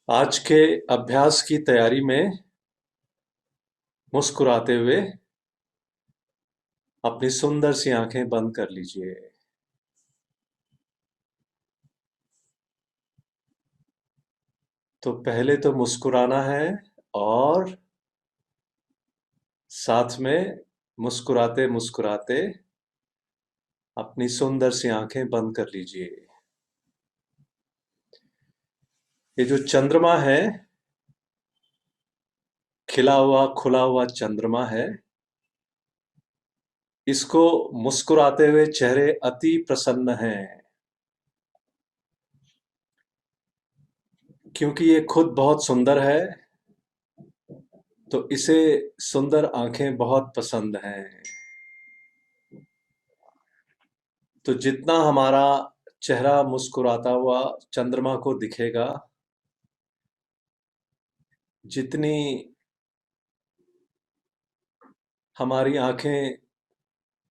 आज के अभ्यास की तैयारी में मुस्कुराते हुए अपनी सुंदर सी आंखें बंद कर लीजिए। तो पहले तो मुस्कुराना है और साथ में मुस्कुराते मुस्कुराते अपनी सुंदर सी आंखें बंद कर लीजिए। ये जो चंद्रमा है, खिला हुआ खुला हुआ चंद्रमा है, इसको मुस्कुराते हुए चेहरे अति प्रसन्न हैं, क्योंकि ये खुद बहुत सुंदर है। तो इसे सुंदर आंखें बहुत पसंद हैं। तो जितना हमारा चेहरा मुस्कुराता हुआ चंद्रमा को दिखेगा, जितनी हमारी आंखें,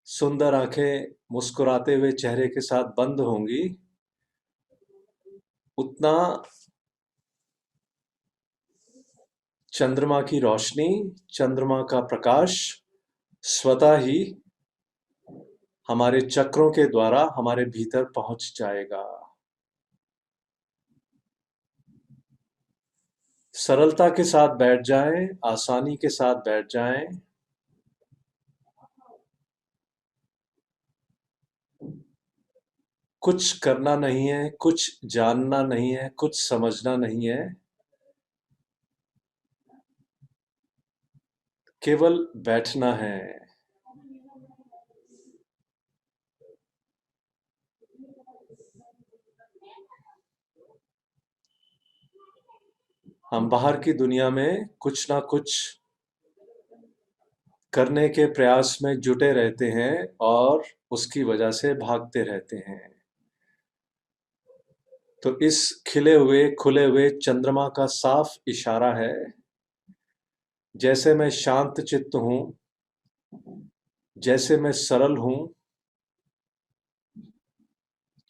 सुंदर आंखें मुस्कुराते हुए चेहरे के साथ बंद होंगी, उतना चंद्रमा की रोशनी, चंद्रमा का प्रकाश स्वतः ही हमारे चक्रों के द्वारा हमारे भीतर पहुंच जाएगा। सरलता के साथ बैठ जाएं, आसानी के साथ बैठ जाएं। कुछ करना नहीं है, कुछ जानना नहीं है, कुछ समझना नहीं है, केवल बैठना है। हम बाहर की दुनिया में कुछ ना कुछ करने के प्रयास में जुटे रहते हैं और उसकी वजह से भागते रहते हैं। तो इस खिले हुए खुले हुए चंद्रमा का साफ इशारा है, जैसे मैं शांत चित्त हूं, जैसे मैं सरल हूं,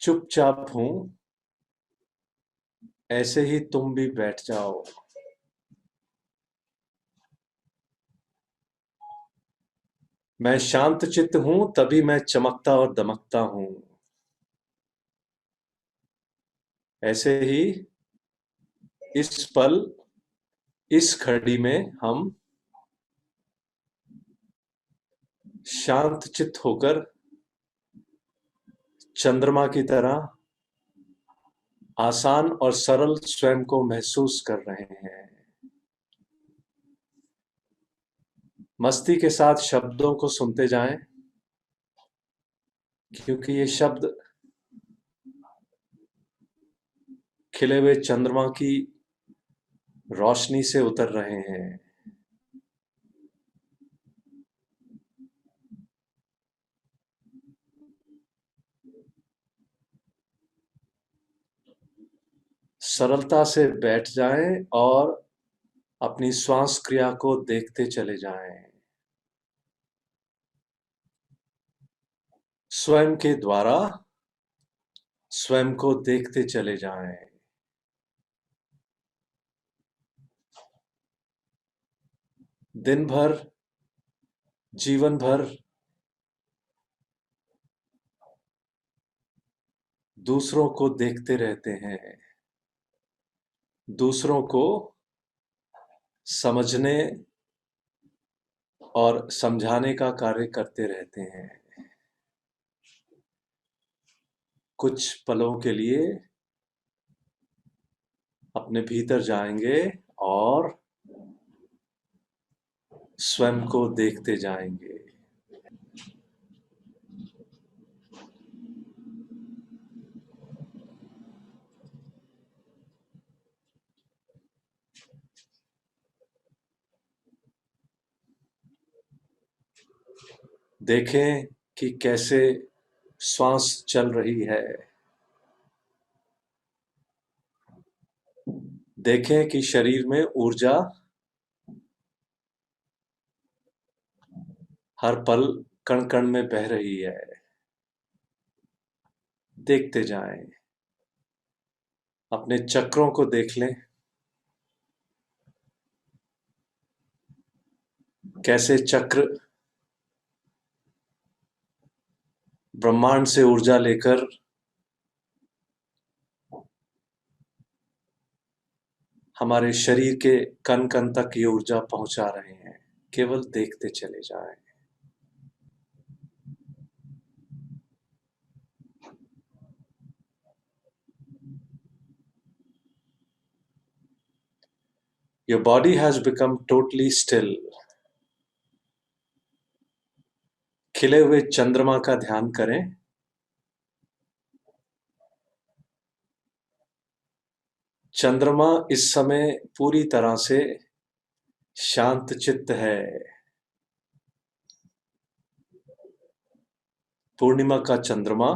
चुपचाप हूं, ऐसे ही तुम भी बैठ जाओ। मैं शांत चित्त हूं, तभी मैं चमकता और दमकता हूं। ऐसे ही इस पल, इस घड़ी में हम शांत चित्त होकर चंद्रमा की तरह आसान और सरल स्वयं को महसूस कर रहे हैं। मस्ती के साथ शब्दों को सुनते जाएं, क्योंकि ये शब्द खिले हुए चंद्रमा की रोशनी से उतर रहे हैं। सरलता से बैठ जाएं और अपनी श्वास क्रिया को देखते चले जाएं। स्वयं के द्वारा स्वयं को देखते चले जाएं। दिन भर, जीवन भर दूसरों को देखते रहते हैं, दूसरों को समझने और समझाने का कार्य करते रहते हैं। कुछ पलों के लिए अपने भीतर जाएंगे और स्वयं को देखते जाएंगे। देखें कि कैसे श्वास चल रही है। देखें कि शरीर में ऊर्जा हर पल कण कण में बह रही है। देखते जाएं, अपने चक्रों को देख लें, कैसे चक्र ब्रह्मांड से ऊर्जा लेकर हमारे शरीर के कण कण तक ये ऊर्जा पहुंचा रहे हैं। केवल देखते चले जाएं। Your body has become totally still. खिले हुए चंद्रमा का ध्यान करें। चंद्रमा इस समय पूरी तरह से शांत चित्त है। पूर्णिमा का चंद्रमा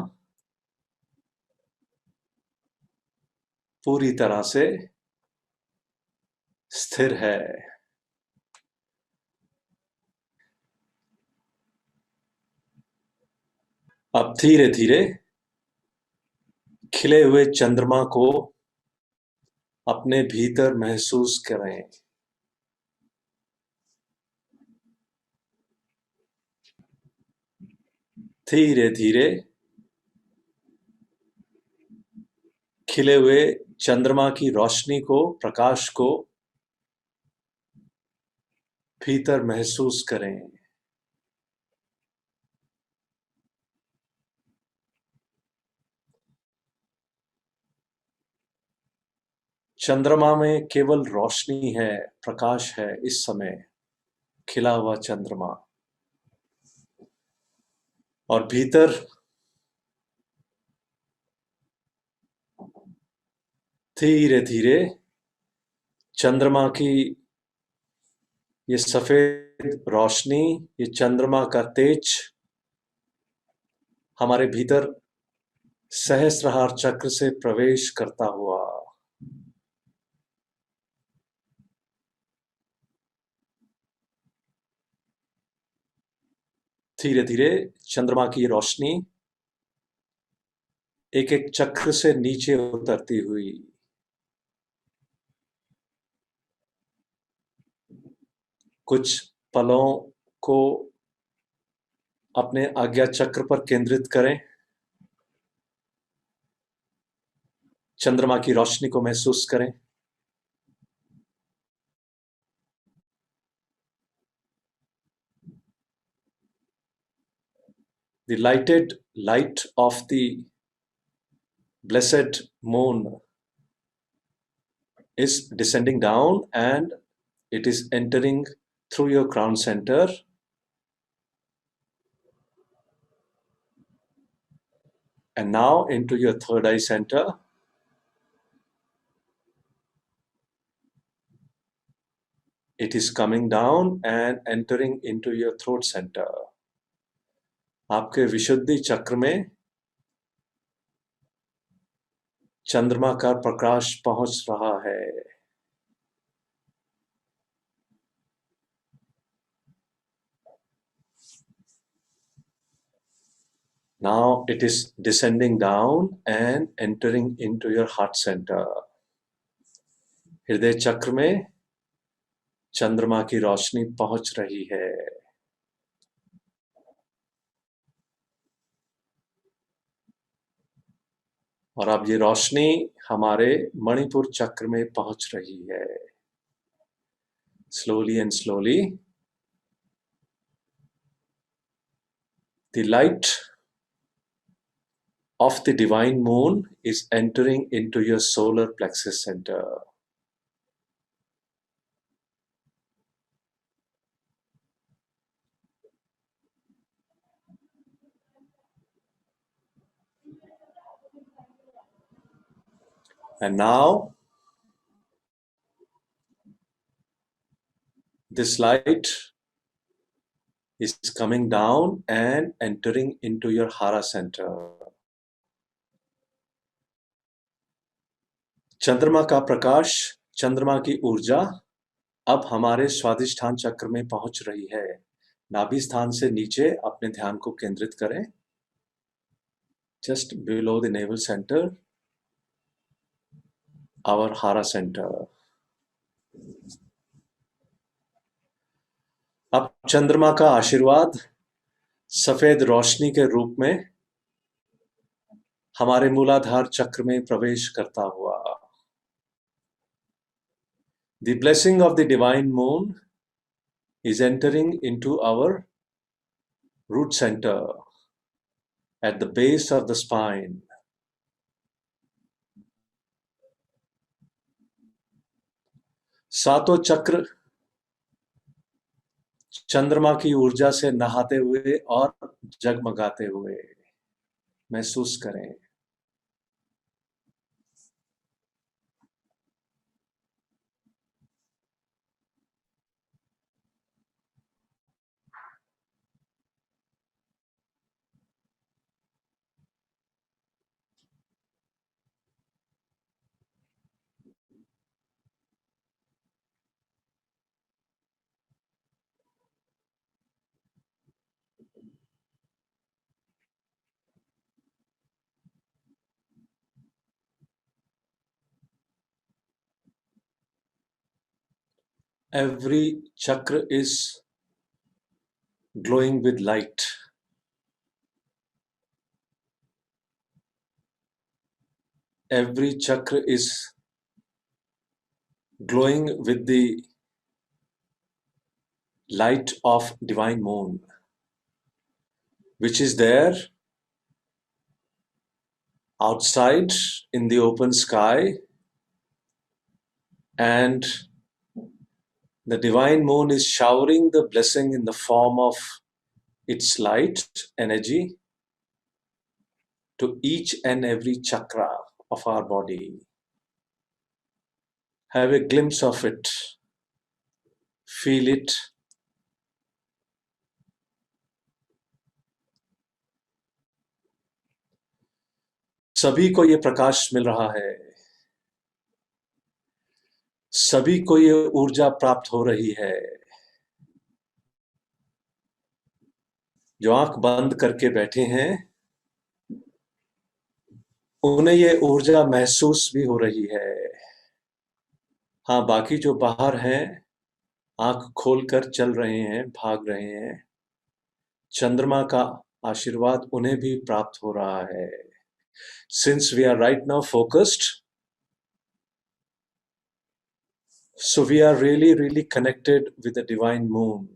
पूरी तरह से स्थिर है। अब धीरे धीरे खिले हुए चंद्रमा को अपने भीतर महसूस करें। धीरे धीरे खिले हुए चंद्रमा की रोशनी को, प्रकाश को भीतर महसूस करें। चंद्रमा में केवल रोशनी है, प्रकाश है। इस समय खिला हुआ चंद्रमा, और भीतर धीरे धीरे चंद्रमा की ये सफेद रोशनी, ये चंद्रमा का तेज हमारे भीतर सहस्त्रहार चक्र से प्रवेश करता हुआ धीरे धीरे चंद्रमा की रोशनी एक एक चक्र से नीचे उतरती हुई कुछ पलों को अपने आज्ञा चक्र पर केंद्रित करें। चंद्रमा की रोशनी को महसूस करें। The lighted light of the blessed moon is descending down and it is entering through your crown center and now into your third eye center. It is coming down and entering into your throat center. आपके विशुद्धि चक्र में चंद्रमा का प्रकाश पहुंच रहा है। Now it is descending down and entering into your heart center. हृदय चक्र में चंद्रमा की रोशनी पहुंच रही है। और अब ये रोशनी हमारे मणिपुर चक्र में पहुंच रही है। Slowly and slowly, the light of the divine moon is entering into your solar plexus center. And now this light is coming down and entering into your hara center. चंद्रमा का प्रकाश, चंद्रमा की ऊर्जा अब हमारे स्वादिष्ठान चक्र में पहुंच रही है। नाभि स्थान से नीचे अपने ध्यान को केंद्रित करें। Just below the navel center, our hara center. अब चंद्रमा का आशीर्वाद सफेद रोशनी के रूप में हमारे मूलाधार चक्र में प्रवेश करता हुआ। The blessing of the divine moon is entering into our root center at the base of the spine. सातों चक्र चंद्रमा की ऊर्जा से नहाते हुए और जगमगाते हुए महसूस करें। Every chakra is glowing with light. Every chakra is glowing with the light of divine moon, which is there outside in the open sky, and the divine moon is showering the blessing in the form of its light energy to each and every chakra of our body. Have a glimpse of it, feel it. सभी को ये प्रकाश मिल रहा है, सभी को ये ऊर्जा प्राप्त हो रही है। जो आंख बंद करके बैठे हैं उन्हें ये ऊर्जा महसूस भी हो रही है। हाँ, बाकी जो बाहर हैं आंख खोलकर चल रहे हैं, भाग रहे हैं, चंद्रमा का आशीर्वाद उन्हें भी प्राप्त हो रहा है। Since we are right now focused, so we are really connected with the divine moon.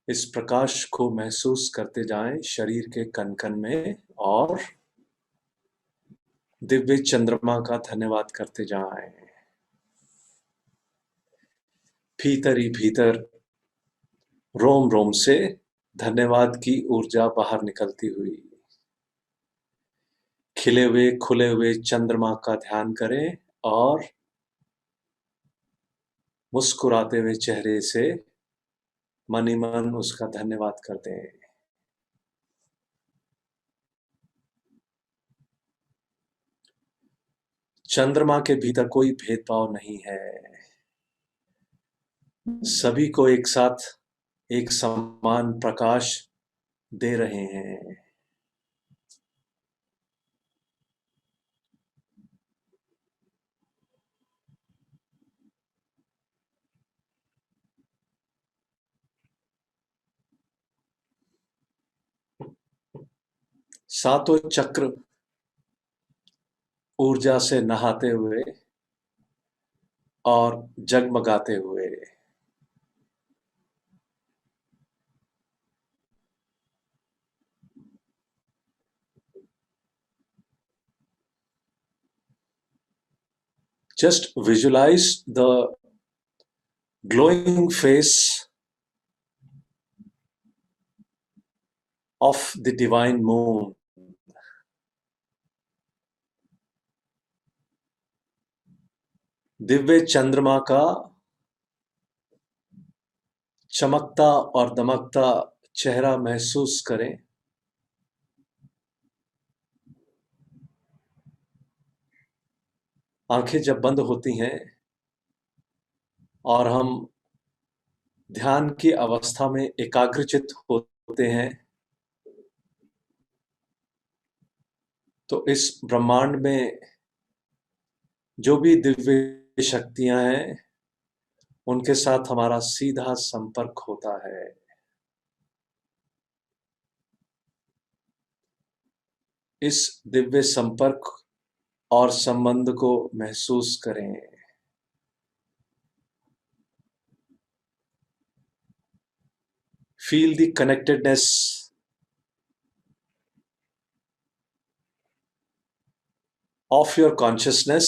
इस प्रकाश को महसूस करते जाएं शरीर के कण-कण में और दिव्य चंद्रमा का धन्यवाद करते जाएं। भीतर ही भीतर रोम रोम से धन्यवाद की ऊर्जा बाहर निकलती हुई। खिले हुए खुले हुए चंद्रमा का ध्यान करें और मुस्कुराते हुए चेहरे से मन ही मन उसका धन्यवाद कर दें। चंद्रमा के भीतर कोई भेदभाव नहीं है, सभी को एक साथ एक समान प्रकाश दे रहे हैं। सातों चक्र ऊर्जा से नहाते हुए और जगमगाते हुए। Just visualize the glowing face of the divine moon. Divya चंद्रमा का चमकता और दमकता चेहरा महसूस करें। आंखें जब बंद होती हैं और हम ध्यान की अवस्था में एकाग्रचित होते हैं तो इस ब्रह्मांड में जो भी दिव्य शक्तियां हैं उनके साथ हमारा सीधा संपर्क होता है। इस दिव्य संपर्क और संबंध को महसूस करें। Feel the connectedness of your consciousness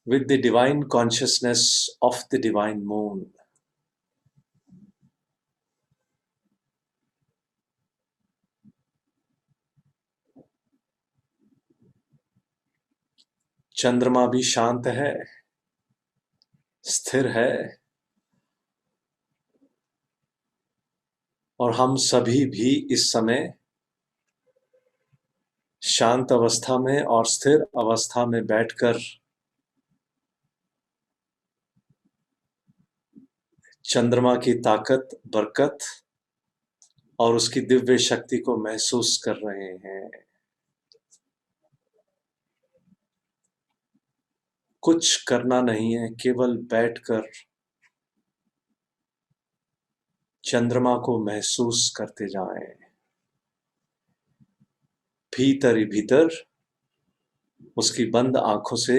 with the divine consciousness of the divine moon. चंद्रमा भी शांत है, स्थिर है, और हम सभी भी इस समय शांत अवस्था में और स्थिर अवस्था में बैठकर चंद्रमा की ताकत, बरकत और उसकी दिव्य शक्ति को महसूस कर रहे हैं। कुछ करना नहीं है, केवल बैठकर चंद्रमा को महसूस करते जाएं। भीतर ही भीतर उसकी बंद आंखों से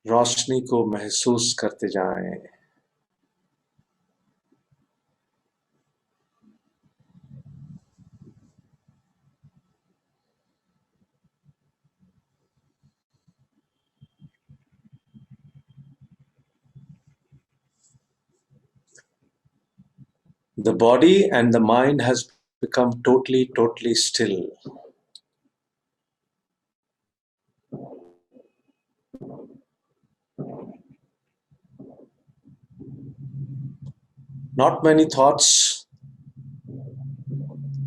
रोशनी को महसूस करते जाएं। The body and the mind has become totally still. Not many thoughts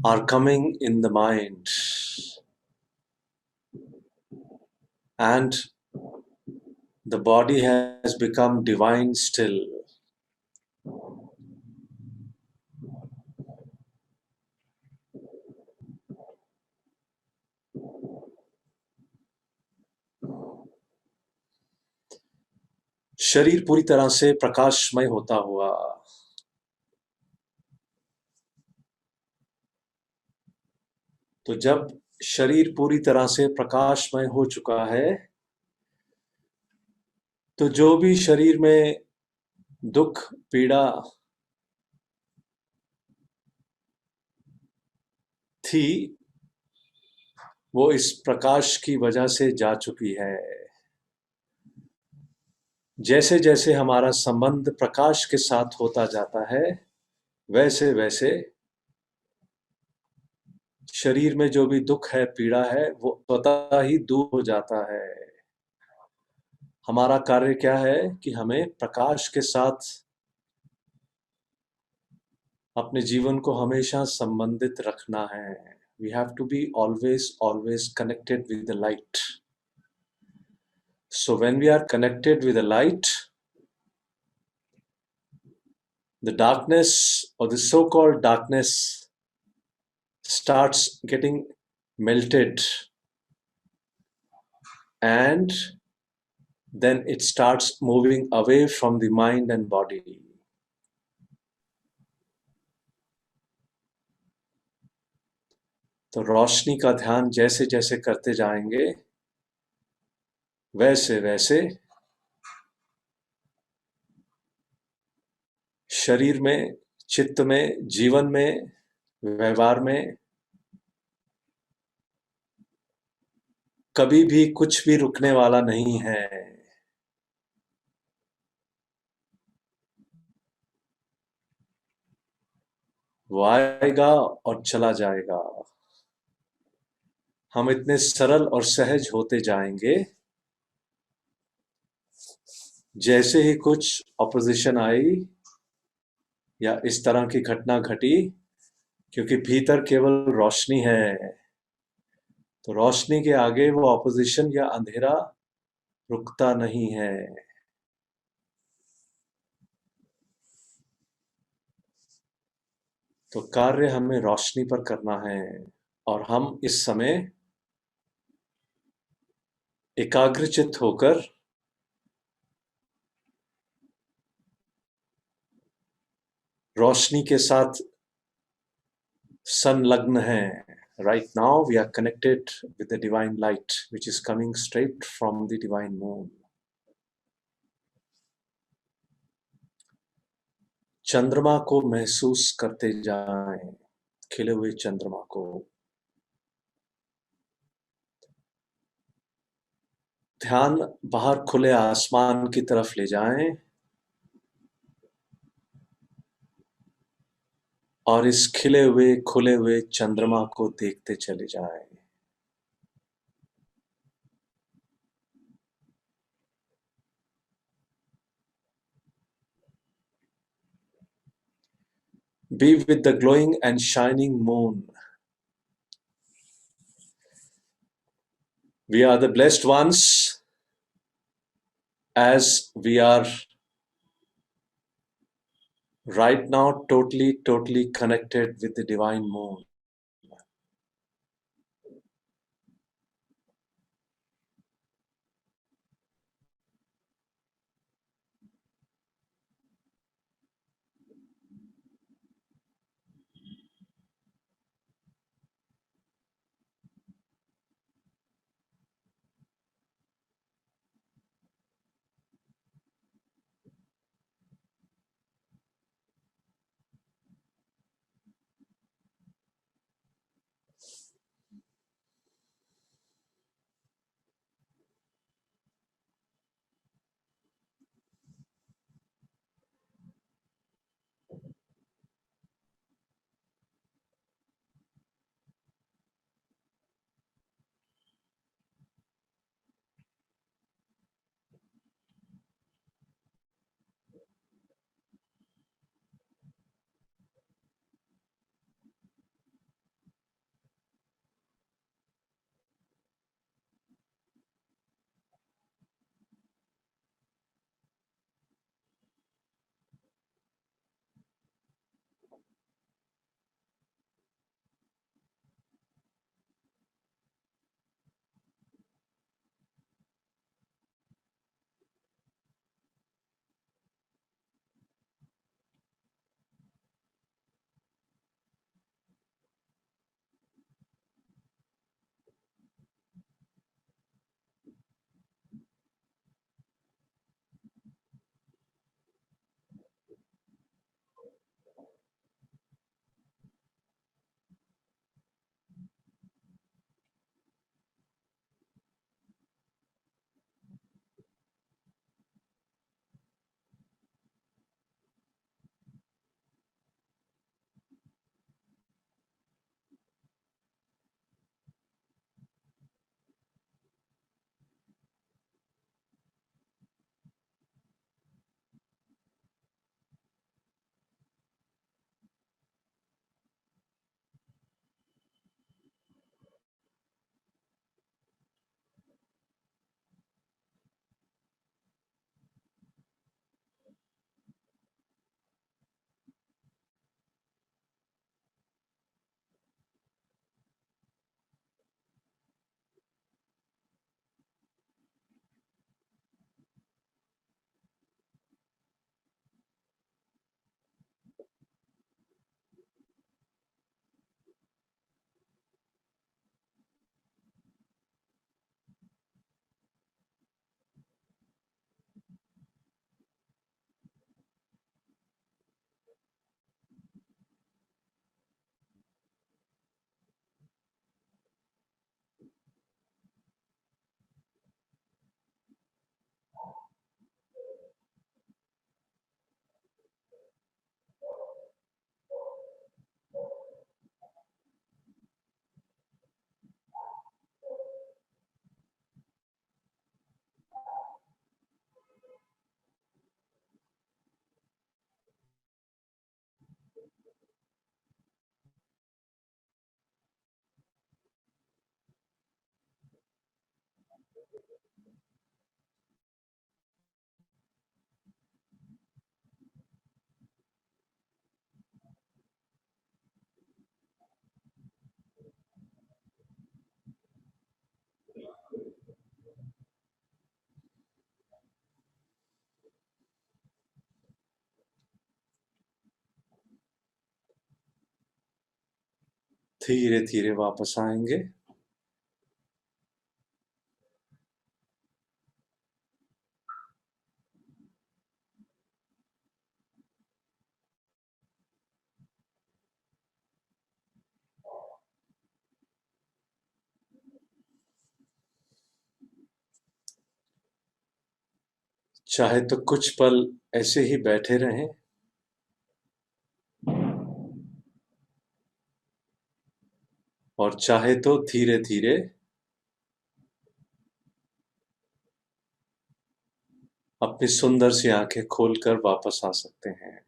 are coming in the mind, and the body has become divine still. शरीर पूरी तरह से प्रकाशमय होता हुआ, तो जब शरीर पूरी तरह से प्रकाशमय हो चुका है, तो जो भी शरीर में दुख, पीड़ा थी, वो इस प्रकाश की वजह से जा चुकी है। जैसे जैसे हमारा संबंध प्रकाश के साथ होता जाता है, वैसे वैसे शरीर में जो भी दुख है, पीड़ा है, वो स्वतः ही दूर हो जाता है। हमारा कार्य क्या है कि हमें प्रकाश के साथ अपने जीवन को हमेशा संबंधित रखना है। We have to be always connected with the light. So when we are connected with the light, the darkness or the so-called darkness starts getting melted, and then it starts moving away from the mind and body. तो रोशनी का ध्यान जैसे जैसे करते जाएंगे, वैसे वैसे शरीर में, चित्त में, जीवन में, व्यवहार में कभी भी कुछ भी रुकने वाला नहीं है। वो आएगा और चला जाएगा। हम इतने सरल और सहज होते जाएंगे, जैसे ही कुछ ऑपोजिशन आई या इस तरह की घटना घटी, क्योंकि भीतर केवल रोशनी है, तो रोशनी के आगे वो ऑपोजिशन या अंधेरा रुकता नहीं है। तो कार्य हमें रोशनी पर करना है। और हम इस समय एकाग्रचित होकर रोशनी के साथ संलग्न हैं. Right now we are connected with the divine light which is coming straight from the divine moon. चंद्रमा को महसूस करते जाएं, खिले हुए चंद्रमा को. ध्यान बाहर खुले आसमान की तरफ ले जाएं और इस खिले हुए खुले हुए चंद्रमा को देखते चले जाएं. Be with the glowing and shining moon. We are the blessed ones as we are right now totally connected with the divine moon. धीरे धीरे वापस आएंगे। चाहे तो कुछ पल ऐसे ही बैठे रहें, और चाहे तो धीरे धीरे अपनी सुंदर सी आंखें खोलकर वापस आ सकते हैं,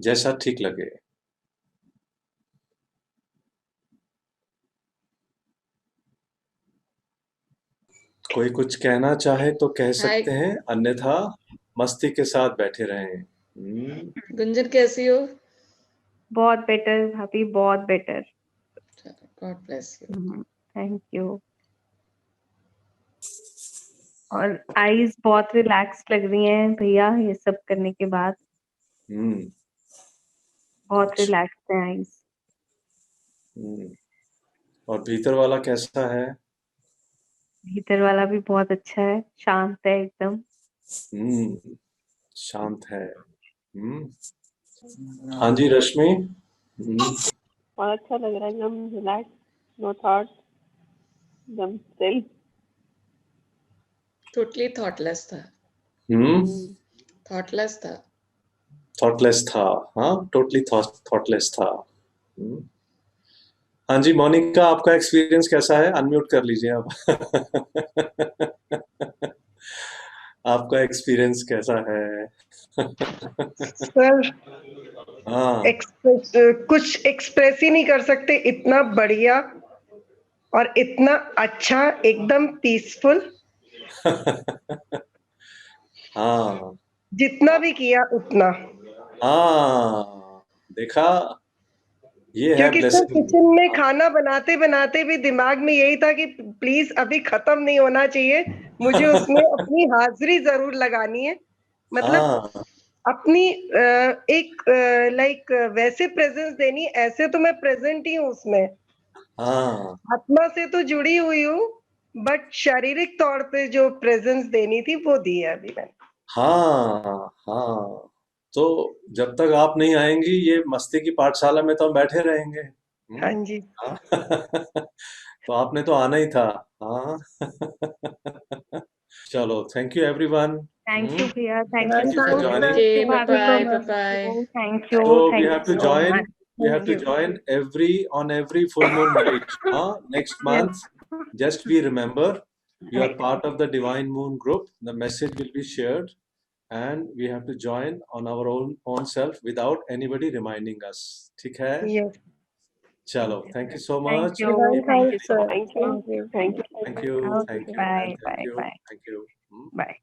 जैसा ठीक लगे। कोई कुछ कहना चाहे तो कह हाय सकते हैं, अन्यथा मस्ती के साथ बैठे रहें। गुंजन, कैसी हो? बहुत बेटर भाभी, बहुत better. God bless you. Thank you. और आईज बहुत रिलैक्स लग रही हैं भैया, ये सब करने के बाद हम्म बहुत रिलैक्स है आईज। हम्म। और भीतर वाला कैसा है? भीतर वाला भी बहुत अच्छा है, शांत है एकदम। शांत है। हाँ जी रश्मि। बहुत अच्छा लग रहा है, एकदम रिलैक्स, नो थॉट, एकदम स्टिल। टोटली थॉटलेस था। थॉटलेस था। थॉटलेस था। हाँ, टोटली थॉटलेस था। हाँ जी मोनिका, आपका एक्सपीरियंस कैसा है? अनम्यूट कर लीजिए आप। आपका एक्सपीरियंस कैसा है? सर हाँ। कुछ एक्सप्रेस ही नहीं कर सकते, इतना बढ़िया और इतना अच्छा, एकदम पीसफुल। हाँ जितना भी किया उतना। हाँ, देखा, ये है क्योंकि सर ब्लेसिंग। किचन में खाना बनाते बनाते भी दिमाग में यही था कि प्लीज अभी खत्म नहीं होना चाहिए, मुझे उसमें अपनी हाजिरी जरूर लगानी है। मतलब हाँ अपनी एक लाइक वैसे प्रेजेंस देनी, ऐसे तो मैं प्रेजेंट ही हूँ उसमें, हाँ आत्मा से तो जुड़ी हुई हूँ, बट शारीरिक तौर पे जो प्रेजेंस देनी थी वो दी है अभी मैंने। हाँ हाँ। तो जब तक आप नहीं आएंगी ये मस्ती की पाठशाला में तो हम बैठे रहेंगे। हाँ जी। हाँ। तो आपने तो आना ही था। हाँ। चलो, thank you everyone. Thank you भैया, thank you Thank you for so joining. Much. Okay, भाभी को bye bye. Thank you, So we thank have you to so join. Much. We have thank to you. join on every full moon night. Next month. Just we remember, you are part of the Divine Moon group. The message will be shared, and we have to join on our own self without anybody reminding us. ठीक है? Yes. चलो, thank you so thank much. You, divine thank house you so sir, much. Thank you, thank you. Thank you, Thank you, okay, thank you, bye and thank bye you, bye thank you. Bye.